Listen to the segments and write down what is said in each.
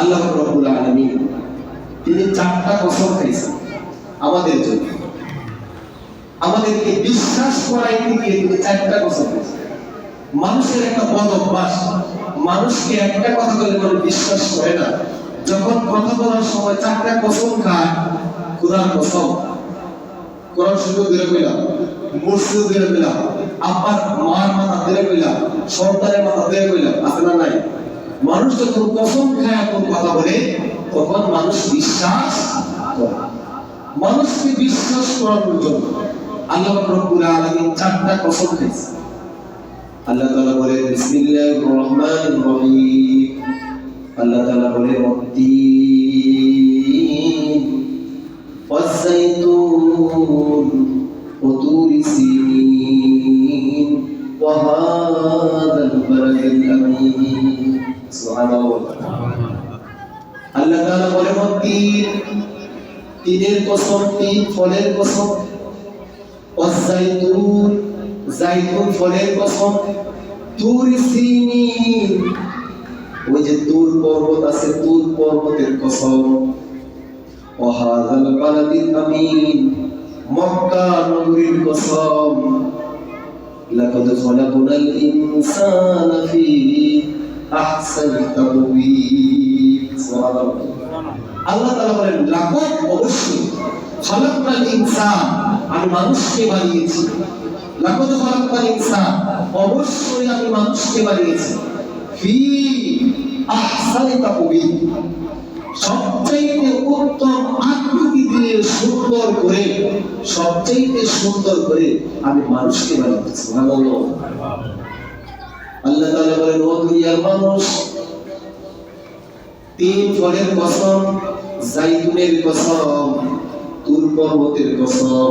আল্লাহ রাব্বুল আলামিন তিনি চারটা কসম খাইছেন আমাদের জন্য, আমাদেরকে বিশ্বাস করাইতে গিয়ে তিনি চারটা কসম খাইছেন। মানুষের একটা বদ অভ্যাস, মানুষকে একটা কথা বলে কোনো বিশ্বাস করে না, যখন কথা বলার সময় চারটা কসম খায়। খোদার কসম, কোরআন শরীফ ধরে কইলাম, মসজিদ ধরে কইলাম, আব্বার মার মাথা ধরে কইলাম, সন্তানের মাথা ধরে কইলাম, আছে না নাই? মানুষ যখন কসম খায় কোন কথা বলে তখন মানুষ বিশ্বাস করে। মানুষকে বিশ্বাস করানোর জন্য আল্লাহ রাব্বুল আলামিন চারটা কসম খাইছে। আল্লাহ তাআলা বলে বিসমিল্লাহির রহমানির রহিম, আল্লাহ তাআলা বলে ওয়াত-তিন ওয়াজ-যাইতুন ওয়া তুরি সিনিন ওয়া হাযাল বালাদিল আমিন। সুবহানাল্লাহ। আল্লাহ তাআলা বলে ওয়াত-তিন, তিনের কসম, তিন ফলের কসম, ওয়াজ-যাইতুন, জাইতুন ফলের কসম, তুর সিনিন, ওই যে তুর পর্বত আছে, তুর পর্বতের কসম, ওয়া হাযাল বালাদিল আমিন, মক্কা নগরীর কসম, লাকাদ খালাকনাল ইনসানা ফি আহসানি তাকওয়িম। সুবহানাল্লাহ। আল্লাহ তাআলা বলেন লাকাদ, অবশ্যই, খালাকনাল ইনসান, আমি মানুষকে বানিয়েছি। লাকাদ খালাকনাল ইনসান, অবশ্যই আমি মানুষকে বানিয়েছি। ফি আহসানি তাকওয়িম, সবচেয়ে উত্তম আকৃতি দিয়ে সুন্দর করে, সবচেয়ে সুন্দর করে আমি মানুষকে বানিয়েছি। সুবহানাল্লাহ। আল্লাহ তাআলা বলেন ও দুনিয়ার মানুষ, তিন ফলের কসম, জাইতুনের কসম, তুর পর্বতের কসম,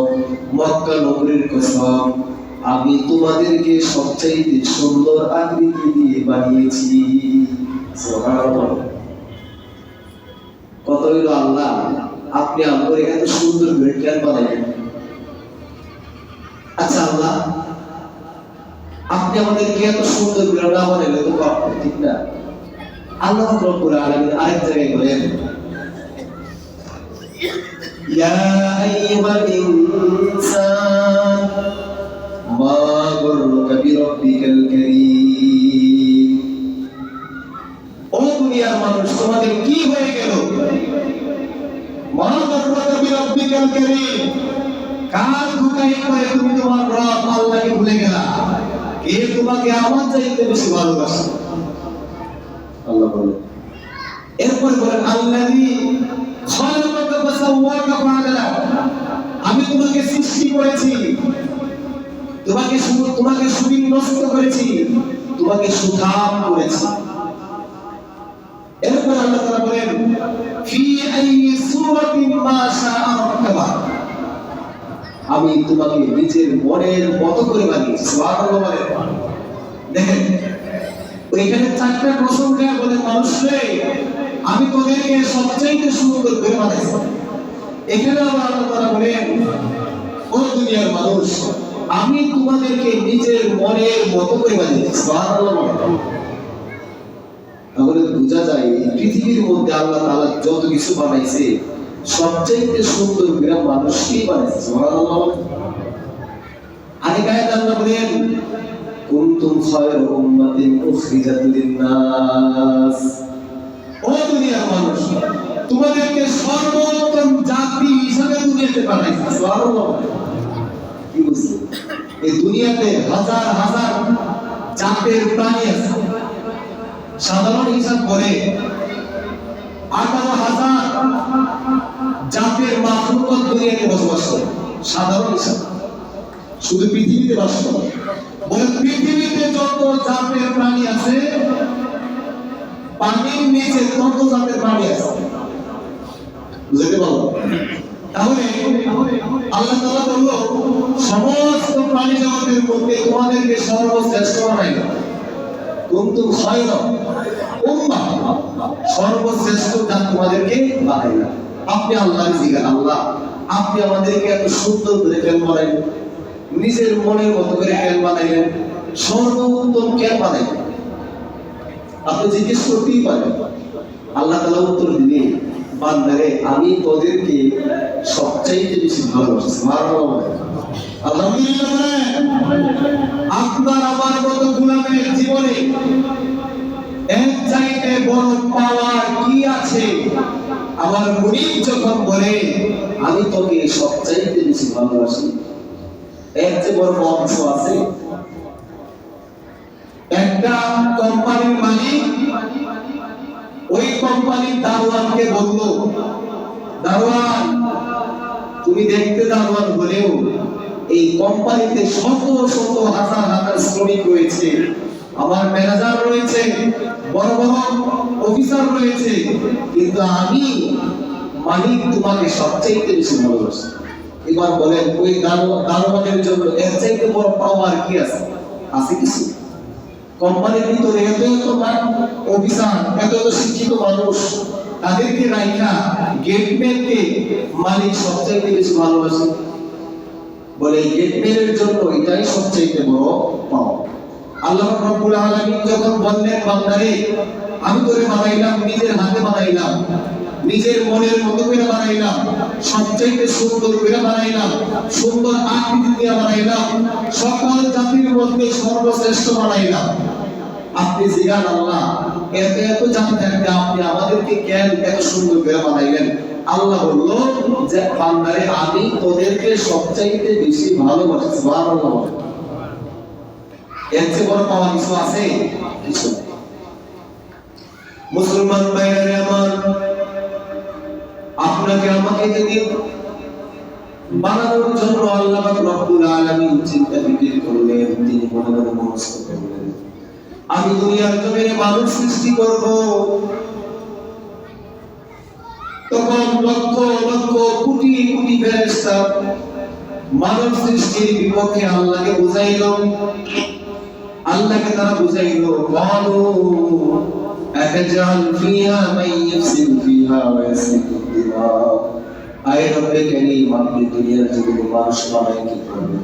মক্কা নগরীর কসম, আমি তোমাদেরকে সবচাইতে সুন্দর আকৃতি দিয়ে বানিয়েছি। সুবহানাল্লাহ। কত হইল আল্লাহ, আপনি আমাদের এত সুন্দর করে কেন বানাইলেন? আচ্ছা আল্লাহ, আপনি আমাদেরকে এত সুন্দর করে না বানাইলে তো ঠিক না? আল্লাহ রাব্বুল আলামিন আরেক জায়গায় বলেন ইয়া আইয়ুহাল ইনসান মা গররুকা বিরাব্বিকাল কারীম, ও দুনিয়ার মানুষ, তোমাদের কি হয়ে গেল? মা গররুকা বিরাব্বিকাল কারীম, কার ধোঁকায় পড়ে তুমি তোমার রব আল্লাহকে ভুলে গেলা? কে তোমাকে আমার চাইতে বেশি ভালোবাসে? আল্লাহ বলেন। এরপরে বলেন আল্লাযী খালাকাকা ফাসাওয়াকা ফাআদালা, আমি তোমাকে সৃষ্টি করেছি, তোমাকে সুবিন্যস্ত করেছি, তোমাকে সুঠাম করেছি। এরপর আল্লাহ তাআলা বলেন ফি আইয়ি সূরাতিন মা শাআ রাক্কাবা, আমি তোমাকে নিজের মনের মতো করে বানিয়েছি। সুবহানাল্লাহ। দেখেন এখানে চারটা কসম খেয়ে বলে মানুষরে আমি তোদেরকে সবচেয়ে সুন্দর করে বানাইছি। এখানে আবার আল্লাহ তাআলা বলেন ও দুনিয়ার মানুষ, আমি তোমাদেরকে নিজের মনের মতো করে বানিয়েছি। সুবহানাল্লাহ। তাহলে বোঝা যায় এই পৃথিবীর মধ্যে আল্লাহ তাআলা যত কিছু বানাইছে সবচেয়ে সুন্দর করে মানুষকেই বানাইছে। সুবহানাল্লাহ। আরেক আয়াতে আল্লাহ বলেন কুনতুম খায়রা উম্মাতিন উখরিজাত লিন-নাস, ও দুনিয়ার মানুষ, তোমাদেরকে সর্বোত্তম জাতি হিসেবে দুনিয়াতে পাঠাইছে। সুবহানাল্লাহ। কি বুঝলেন? এই দুনিয়াতে হাজার হাজার জাতের প্রাণী আছে। সাধারণ হিসাব করে 18,000 জাতের মাখলুকাত দুনিয়াতে বসবাস করে। সাধারণ হিসাব, শুধু পৃথিবীতে বাস করে। বলে পৃথিবীতে যত জাতের প্রাণী আছে, পানির নিচে তত জাতের প্রাণী আছে। বুঝতে পারলো? তাহলে আল্লাহ তাআলা বলল সমস্ত প্রাণী জগতের মধ্যে তোমাদেরকে সর্বশ্রেষ্ঠ বানাইলাম। কুনতুম খায়রা উম্মাহ, সর্বশ্রেষ্ঠ জাত তোমাদেরকে বানাইলাম। আপনি আল্লাহর জিগার, আল্লাহ আপনি আমাদেরকে এত সুন্দর করে কেন বানাইলেন? নিজের মনের মতো করে কেন বানাইলেন? সর্বোত্তম কেন বানাইলেন? আপনি জিজ্ঞেস করতেই পারেন আল্লাহ তাআলা উত্তর দিবে, বান্দারে আমি তোদেরকে সবচাইতে বেশি ভালোবাসি। সুবহানাল্লাহ। আলহামদুলিল্লাহ। আপনার আমার মতো গোলামের জীবনে এর চাইতে বড় পাওয়ার কি আছে? আমার মুরিদ যখন বলে আমি তোকে সবচাইতে বেশি ভালোবাসি, এর চেয়ে বড় অংশ আছে? একটা কোম্পানির মালিক ওই কোম্পানির দারোয়ানকে বলল, দারোয়ান তুমি দেখতে দারোয়ান হলেও এই কোম্পানিতে শত শত হাজার হাজার শ্রমিক রয়েছে, আমার ম্যানেজার রয়েছে, বড় বড় অফিসার রয়েছে, কিন্তু আমি মালিক তোমাকে সবচাইতে বেশি ভালোবাসি। এবার বলেন ওই দারোয়ানের জন্য এর চাইতে বড় পাওয়ার কি আছে? আছে কিছু? কোম্পানির ভিতরে এত এত অফিসার, এত এত শিক্ষিত মানুষ, তাদেরকে রাইখা গেটম্যানকে মালিক সবচাইতে বেশি ভালোবাসে। বলে গেটম্যানের জন্য এটাই সবচাইতে বড় পাওয়া। আল্লাহ রাব্বুল আলামিন যখন বললেন, বান্দারে আমি তোরে বানাইলাম, নিজের হাতে বানাইলাম, নিজের মনের মতো করে বানাইলাম, সবচাইতে সুন্দর করে বানাইলাম, সুন্দর আকৃতি দিয়ে বানাইলাম, সকল জাতির মধ্যে সর্বশ্রেষ্ঠ বানাইলাম, আপনি জিগান আল্লাহ এত এত জাতি থাকতে আপনি আমাদেরকে কেন এত সুন্দর করে বানাইলেন? আল্লাহ বলল যে বান্দারে আমি তোদেরকে সবচাইতে বেশি ভালোবাসি। সুবহানাল্লাহ। এর চেয়ে বড় পাওয়া কিছু আছে? কিছু। মুসলমান ভাইরা আমার, আপনাকে আমাকে যদি বানানোর জন্য আল্লাহ পাক রব্বুল আলামিন চিন্তা ফিকির করলেন, তিনি মনে মনে মনস্থ করলেন আমি দুনিয়ার জমিনে মানুষ সৃষ্টি করব, তখন লক্ষ লক্ষ কোটি কোটি ফেরেশতা মানব সৃষ্টির বিপক্ষে আল্লাহকে বুঝাইল, আল্লাহকে তারা বুঝাইল, ক্বালু আতাজাল ফিহা মান ইফসিদু ফিহা ওয়া ইয়াসফিকু দিমা, আয় রব্বে কারীম আপনি দুনিয়ার জমিনে মানুষ বানাই কি করবেন?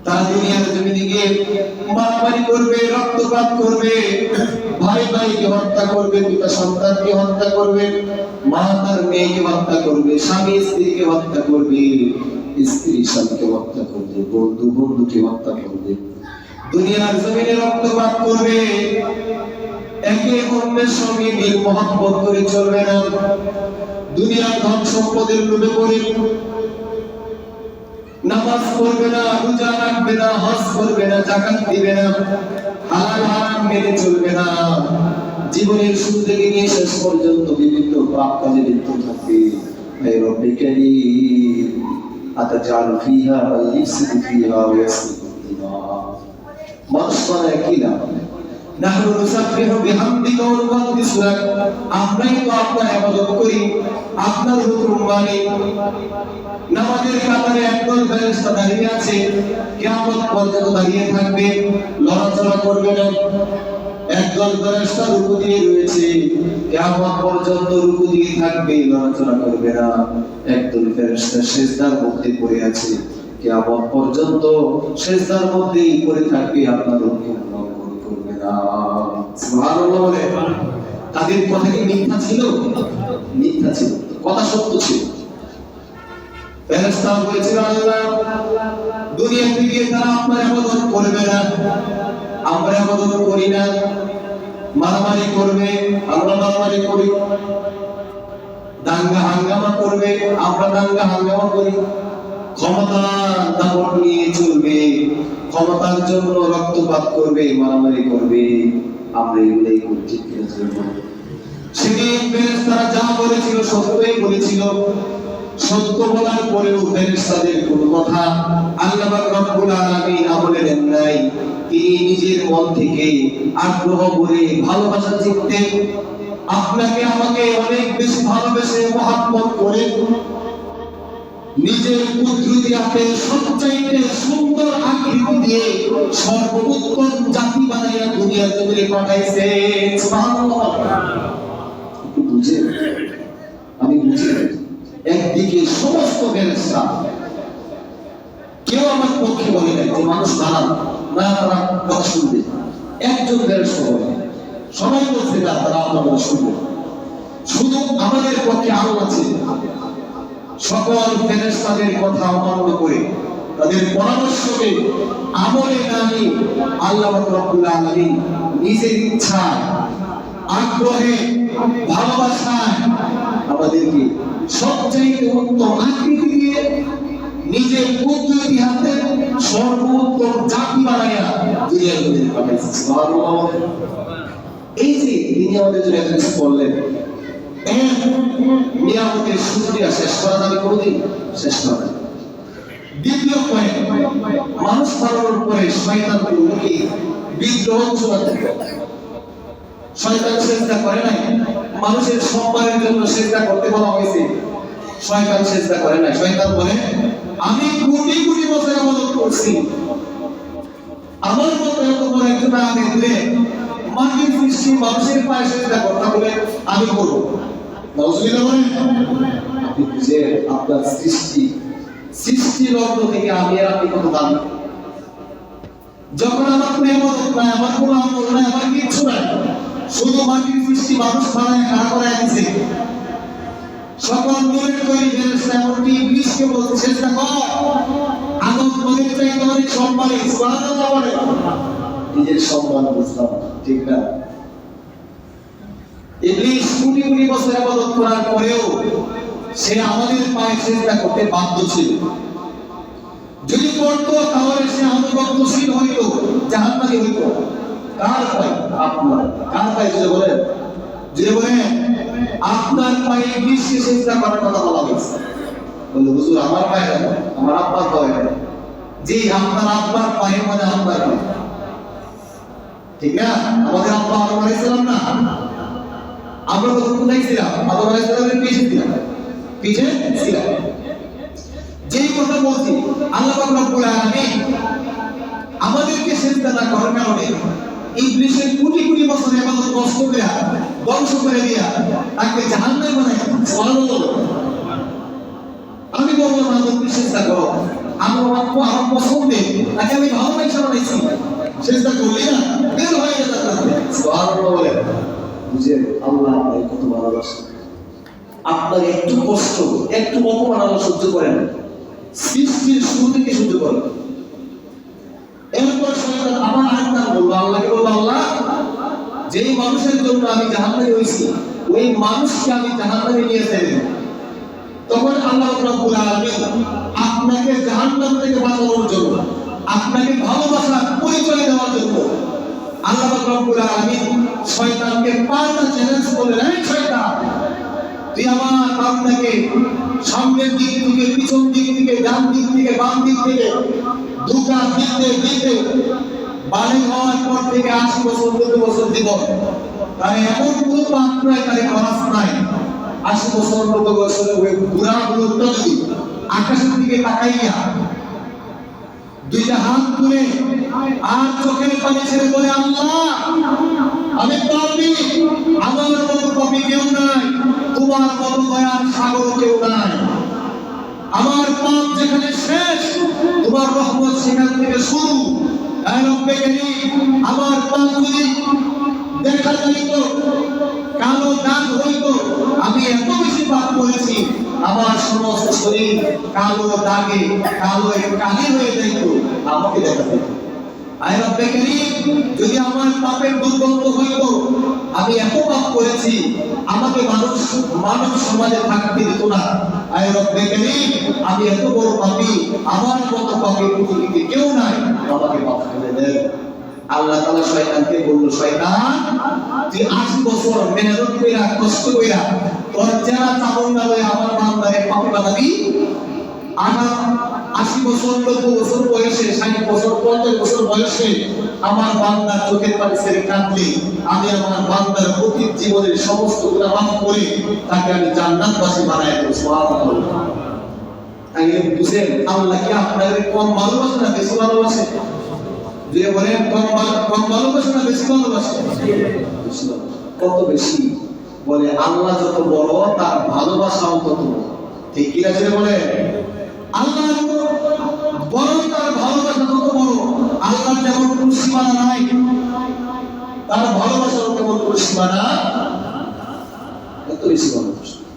তারা দুনিয়ার জমিনে গিয়ে মারামারি করবে, রক্তপাত করবে, ভাই ভাইকে হত্যা করবে, পিতা সন্তানকে হত্যা করবে, মা তার মেয়েকে হত্যা করবে, স্বামী স্ত্রীকে হত্যা করবে, স্ত্রী স্বামীকে হত্যা করবে, বন্ধু বন্ধুকে হত্যা করবে, দুনিয়ার জমিনে রক্তপাত করবে, একে অন্যের সঙ্গে মিল মহব্বত করে চলবে না, দুনিয়ার ধন সম্পদের লোভে পড়ে নামাজ পড়বে না, রোজা রাখবে না, হজ করবে না, যাকাত দিবে না, হালাল হারাম মেনে চলবে না, জীবনের শুরু থেকে নিয়ে শেষ পর্যন্ত বিভিন্ন পাপ কাজে লিপ্ত থাকবে। হে রব্বে কারীম আতাজালু ফিহা ওয়া ইফসিদু ফিহা ওয়া ইয়াসফিকু দিমা, মানুষ বানায় কি না? নাহনু নুসাব্বিহু বিহামদিকা ওয়া নুকদ্দিসু লাক, আমরাই তো আপনার ইবাদত করি, আপনার হুকুম মানি। নামাজের কাতারে একদল ফেরেশতা দাঁড়িয়ে আছে, কিয়ামত পর্যন্ত দাঁড়িয়ে থাকবে, লড়াচড়া করবে না। একদল ফেরেশতা রুকু দিয়ে রয়েছে, কিয়ামত পর্যন্ত রুকু দিয়ে থাকবে, লড়াচড়া করবে না। একদল ফেরেশতা সিজদার মধ্যে পড়ে আছে, কিয়ামত পর্যন্ত সিজদার মধ্যেই পড়ে থাকবে, আপনার হুকুম লঙ্ঘন করবে না। সুবহানাল্লাহ বলে। তাদের কথা কি মিথ্যা ছিল? মিথ্যা ছিল, কথা সত্য ছিল। ফেরেশতা বলেছিল, আল্লাহ দুনিয়া থেকে তারা আপনার ইবাদত করবে না, আমরা ইবাদত করি না, মারামারি করবে, আমরা মারামারি করি, দাঙ্গা হাঙ্গামা করবে, আমরা দাঙ্গা হাঙ্গামা করি, ক্ষমতার দাপট নিয়ে চলবে, ক্ষমতার জন্য রক্তপাত করবে, মারামারি করবে, আমরা এগুলাই করছি কিনা? সেদিন ফেরেশতারা যা বলেছিল সত্যই বলেছিল। সত্য বলার পরেও ফেরেশতাদের কোনো কথা আল্লাহ পাক রব্বুল আলামিন আমলে দেন নাই। তিনি নিজের মন থেকে আগ্রহ করে ভালোবাসা চিত্তে আপনাকে আমাকে অনেক বেশি ভালোবেসে মহব্বত করে নিজের কুদরতি হাতে সবচাইতে সুন্দর আকৃতি দিয়ে সর্বোত্তম জাতি বানাইয়া দুনিয়ার জমিনে পাঠাইছে। সুবহানাল্লাহ। একটু বুঝে, আমি বুঝি একদিকে সমস্ত ফেরেশতা কেউ আমার পক্ষে বলে নাই যে মানুষ বানান না, তারা কথা শুনবে, একজন ফেরেশতা বলে, সবাই বলছে না তারা আমার কথা শুনবে। আমাদের পক্ষে আরো আছে। সকল ফেরেশতাদের কথা অমান্য করে তাদের পরামর্শকে আমলে না নিয়ে আল্লাহ রাব্বুল আলামিন নিজের ইচ্ছা, আগ্রহে, ভালোবাসায় আমাদেরকে সবচাইতে উত্তম আকৃতি দিয়ে নিজের কুদরতি হাতে সর্বোত্তম জাতি বানাইয়া দুনিয়ার মধ্যে পাঠাইছেন। সুবহানাল্লাহ। এই যে তিনি আমাদের জন্য এত কিছু করলেন, নিয়ামতের শুকরিয়া শেষ করা যাবে কোনদিন? শেষ করা যাবে। দ্বিতীয় পয়েন্ট, মানুষ বানানোর পরে শয়তান লোকে বিদ্রোহ চলাতে শয়তান চেষ্টা করে নাই। মানুষের সম্মানের জন্য চেষ্টা করতে বলা হয়েছে, শয়তান চেষ্টা করে নাই। শয়তান বলে আমি কোটি কোটি বছর ইবাদত করছি, আমার মতো এত বড় একজন আগে দিলে মাটির সৃষ্টি মানুষের পায়ে চেষ্টা করতে বলে আমি করবো। নাউজুবিল্লাহ বলেন। আপনি বুঝে আপনার সৃষ্টি লগ্ন থেকে আমি আর আপনি কত দামি। যখন আমার কোনো ইবাদত নাই, আমার কোনো আমল নাই, আমার কিচ্ছু নাই, শুধু মাটির সৃষ্টি মানুষ বানায় খাড়া করে দিয়েছে। সকল নূরের তৈরি ফেরেশতা এমনকি ইবলিসকে বলতে চেষ্টা কর আদম নবীর চাইতে অনেক সম্মানী। সুবহানাল্লাহ বলে। নিজের সম্মান বুঝলাম, ঠিক না? ইবলিস কোটি কোটি বছর ইবাদত করার পরেও সে আমাদের পায়ে চেষ্টা করতে বাধ্য ছিল। যদি করতো তাহলে সে আনুগত্যশীল হইতো, জাহান্নামী হইতো। কার পায়ে? আপনার। কার পায়ে? যদি বলেন, যদি বলেন আপনার পায়ে ইবলিসকে চেষ্টা করার কথা বলা হয়েছে। বলে হুজুর আমার পায়ে কেন? আমার আব্বার পায়ে কেন? জি, আপনার আব্বার পায়ে মানে আপনার পায়ে, ঠিক না? আমাদের আব্বা আদম আলাইহিস সালাম না? আমরা তখন কোথায় ছিলাম? আদম আলাইহিস সালামের পিছে ছিলাম, পিছে ছিলাম। যেই কথা বলছি, আল্লাহ পাক রব্বুল আলামিন আমাদেরকে সিজদা না করার কারণে ইবলিসের কোটি কোটি বছর ইবাদত নষ্ট করে ধ্বংস করে দিয়া তাকে জাহান্নামে বানায়। সুবহানাল্লাহ। আমি বললাম আদমকে সিজদা করো, আমার পছন্দে তাকে আমি ভালোবাসা বানাইছি, সিজদা করলি না বের হয়ে যেতে পারবে। সুবহানাল্লাহ বলে। বুঝে আল্লাহ আপনাকে কত ভালোবাসেন। আপনার একটু কষ্ট, একটু অপমান আল্লাহ সহ্য করেন, সৃষ্টির শুরু থেকে সহ্য করেন। এরপর শয়তান আবার আরেকটা বলবো, আল্লাহকে বলবো আল্লাহ যেই মানুষের জন্য আমি জাহান্নামে হইছি ওই মানুষকে আমি জাহান্নামে নিয়ে যাই। তখন আল্লাহ রাব্বুল আলামিন আপনাকে জাহান্নাম থেকে বাঁচানোর জন্য, আপনাকে ভালোবাসার পরিচয় দেওয়ার জন্য আল্লাহ রাব্বুল আলামিন শয়তানকে পাল্টা চ্যালেঞ্জ করলেন, এই শয়তান তুই আমার বান্দাকে সামনের দিক থেকে, পিছন দিক থেকে, ডান দিক থেকে, বাম দিক থেকে দুটা দিতে দিতে বাড়ি হওয়ার পর থেকে 80 বছর 90 বছর জীবন, তার এমন কোনো মাত্রায় তার খরচ নাই। 80 বছর 90 বছরের ওই বুড়া বুড়ো যদি আকাশের দিকে তাকাইয়া দুইটা হাত তুলে আর চোখের পানি ছেড়ে বলে আল্লাহ আমি পাপী, আমার মতো পাপী কেউ নাই, তোমার মতো দয়ার সাগর কেউ নাই, আমার পাপ যেখানে শেষ তোমার রহমত সেখান থেকে শুরু। আমার পাপ যদি দেখা যাইত, কালো দাগ হইত, আমি এত বেশি পাপ করেছি আমার সমস্ত শরীর কালো দাগে কালো কালি হয়ে যাইত, আমাকে দেখা যেত। যদি আমার পাপের দুর্গন্ধ হইত, আমি এত পাপ করেছি আমাকে মানব সমাজে থাকতে দিত না। আমি এত বড় পাপী, আমার মতো পাপী পৃথিবীতে কেউ নাই, আমাকে মাফ করে দেন। আল্লাহ তাআলা শয়তানকে বলল, শয়তান তুই 80 বছর মেহনত কইরা কষ্ট কইরা তোর চেহারা চামড়া লয়ে আমার বান্দারে পাপী বানাবি? 80 বছর 90 বছর বয়সে, 60 বছর 50 বছর বয়সে আমার বান্দার চোখের পানি ছেড়ে কাঁদলে আমি আমার বান্দার অতীত জীবনের সমস্ত গুনাহ মাফ করে তাকে আমি জান্নাতবাসী বানায় দেব। সুবহানাল্লাহ। তাইলে বুঝেন আল্লাহ কি আপনাদের কম ভালোবাসে না বেশি ভালোবাসে? যে বলেন কম ভালোবাসে না বেশি ভালোবাসে? কত বেশি? বলে আল্লাহ যত বড় তার ভালোবাসাও তত বড়, ঠিক কি না? যে বলে আল্লাহ যত বড় তার ভালোবাসা তত বড়। আল্লাহর যেমন কোনো সীমানা নাই, তার ভালোবাসারও তেমন কোনো সীমানা। এত বেশি ভালোবাসতেন।